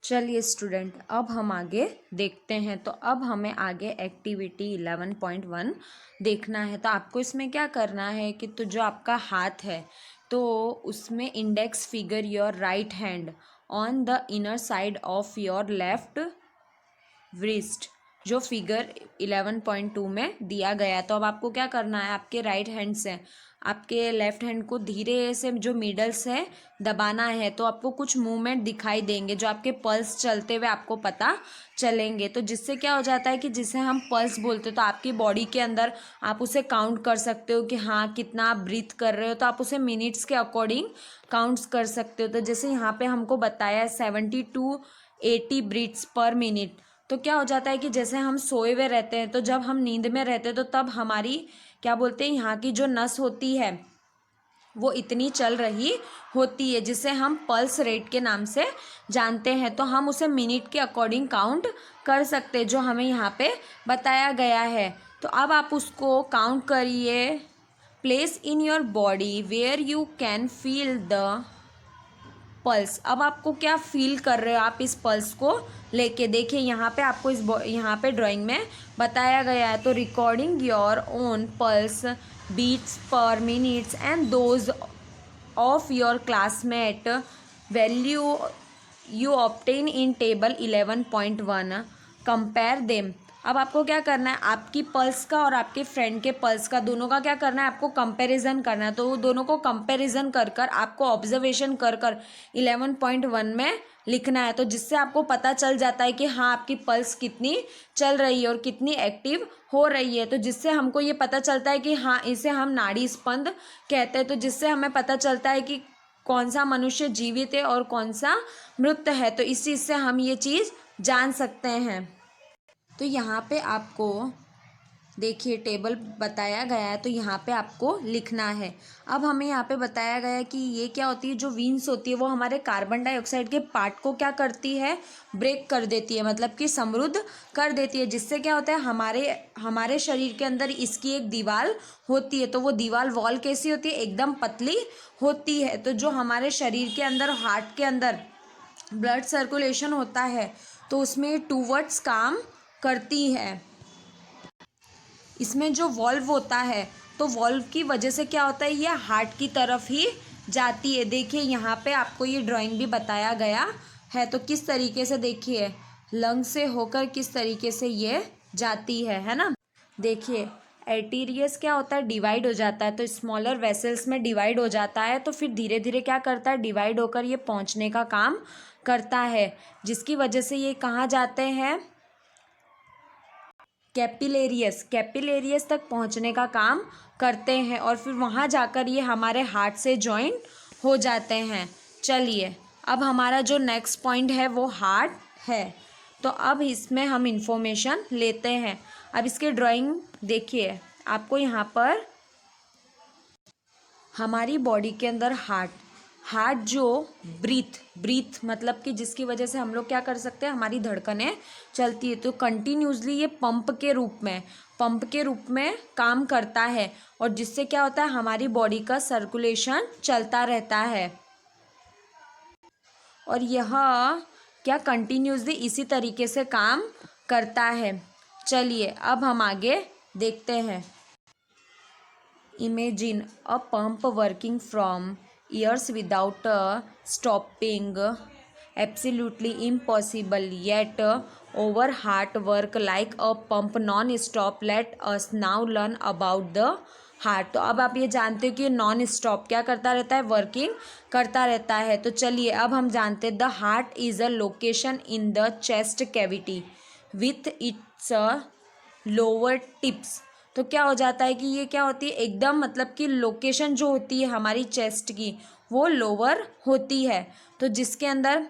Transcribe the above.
चलिए स्टूडेंट, अब हम आगे देखते हैं। तो अब हमें आगे एक्टिविटी 11.1 देखना है। तो आपको इसमें क्या करना है कि तो जो आपका हाथ है तो उसमें index figure your right hand on the inner side of your left wrist, जो फिगर 11.2 में दिया गया। तो अब आपको क्या करना है, आपके राइट हैंड से आपके लेफ्ट हैंड को धीरे से जो मिडल से दबाना है। तो आपको कुछ मूवमेंट दिखाई देंगे जो आपके पल्स चलते हुए आपको पता चलेंगे। तो जिससे क्या हो जाता है कि जिसे हम पल्स बोलते हो, तो आपकी बॉडी के अंदर आप उसे काउंट कर सकते हो कि हाँ कितना आप ब्रीथ कर रहे हो। तो आप उसे मिनट्स के अकॉर्डिंग काउंट्स कर सकते हो। तो जैसे यहाँ पे हमको बताया है 70 to 80 ब्रीथ्स पर मिनट। तो क्या हो जाता है कि जैसे हम सोए हुए रहते हैं, तो जब हम नींद में रहते हैं तो तब हमारी क्या बोलते हैं, यहाँ की जो नस होती है वो इतनी चल रही होती है, जिसे हम पल्स रेट के नाम से जानते हैं। तो हम उसे मिनट के अकॉर्डिंग काउंट कर सकते हैं, जो हमें यहाँ पे बताया गया है। तो अब आप उसको काउंट करिए। Place in your body where you can feel the pulse. अब आपको क्या फील कर रहे हो आप इस पल्स को लेके, देखिए यहाँ पे आपको यहाँ पे ड्राइंग में बताया गया है। तो recording your own pulse beats per minutes and those of your classmate value you obtain in table 11.1 compare them. अब आपको क्या करना है, आपकी पल्स का और आपके फ्रेंड के पल्स का दोनों का क्या करना है, आपको कंपैरिजन करना है। तो वो दोनों को कंपैरिजन कर कर आपको ऑब्जर्वेशन कर कर 11.1 में लिखना है। तो जिससे आपको पता चल जाता है कि हाँ आपकी पल्स कितनी चल रही है और कितनी एक्टिव हो रही है। तो जिससे हमको ये पता चलता है कि हाँ इसे हम नाड़ी स्पंद कहते हैं। तो जिससे हमें पता चलता है कि कौन सा मनुष्य जीवित है और कौन सा मृत है। तो इस चीज़ से हम ये चीज़ जान सकते हैं। तो यहाँ पे आपको देखिए टेबल बताया गया है, तो यहाँ पे आपको लिखना है। अब हमें यहाँ पे बताया गया है कि ये क्या होती है, जो वीन्स होती है वो हमारे कार्बन डाइऑक्साइड के पार्ट को क्या करती है, ब्रेक कर देती है, मतलब कि समृद्ध कर देती है। जिससे क्या होता है, हमारे शरीर के अंदर इसकी एक दीवार होती है। तो वो दीवार वॉल कैसी होती है, एकदम पतली होती है। तो जो हमारे शरीर के अंदर, हार्ट के अंदर ब्लड सर्कुलेशन होता है तो उसमें टूवर्ड्स काम करती है। इसमें जो वॉल्व होता है, तो वॉल्व की वजह से क्या होता है, ये हार्ट की तरफ ही जाती है। देखिए यहाँ पे आपको ये ड्राइंग भी बताया गया है। तो किस तरीके से देखिए लंग से होकर किस तरीके से ये जाती है ना। देखिए एर्टीरियस क्या होता है, डिवाइड हो जाता है। तो स्मॉलर वेसल्स में डिवाइड हो जाता है, तो फिर धीरे धीरे क्या करता है, डिवाइड होकर ये पहुँचने का काम करता है। जिसकी वजह से ये कहाँ जाते हैं, कैपिलेरियस तक पहुंचने का काम करते हैं। और फिर वहां जाकर ये हमारे हार्ट से जॉइन हो जाते हैं। चलिए अब हमारा जो नेक्स्ट पॉइंट है वो हार्ट है। तो अब इसमें हम इंफॉर्मेशन लेते हैं। अब इसके ड्राइंग देखिए, आपको यहाँ पर हमारी बॉडी के अंदर हार्ट जो ब्रीथ मतलब कि जिसकी वजह से हम लोग क्या कर सकते हैं, हमारी धड़कनें चलती है। तो कंटिन्यूसली ये पंप के रूप में काम करता है। और जिससे क्या होता है, हमारी बॉडी का सर्कुलेशन चलता रहता है। और यह क्या कंटिन्यूसली इसी तरीके से काम करता है। चलिए अब हम आगे देखते हैं। Imagine a pump working from years without stopping. Absolutely impossible, yet over hard work like a pump non-stop. Let us now learn about the heart. तो अब आप ये जानते हो कि नॉन स्टॉप क्या करता रहता है, वर्किंग करता रहता है। तो चलिए अब हम जानते हैं, the heart is a location in the chest cavity with its lower tips. तो क्या हो जाता है कि ये क्या होती है, एकदम मतलब कि लोकेशन जो होती है हमारी चेस्ट की वो लोअर होती है। तो जिसके अंदर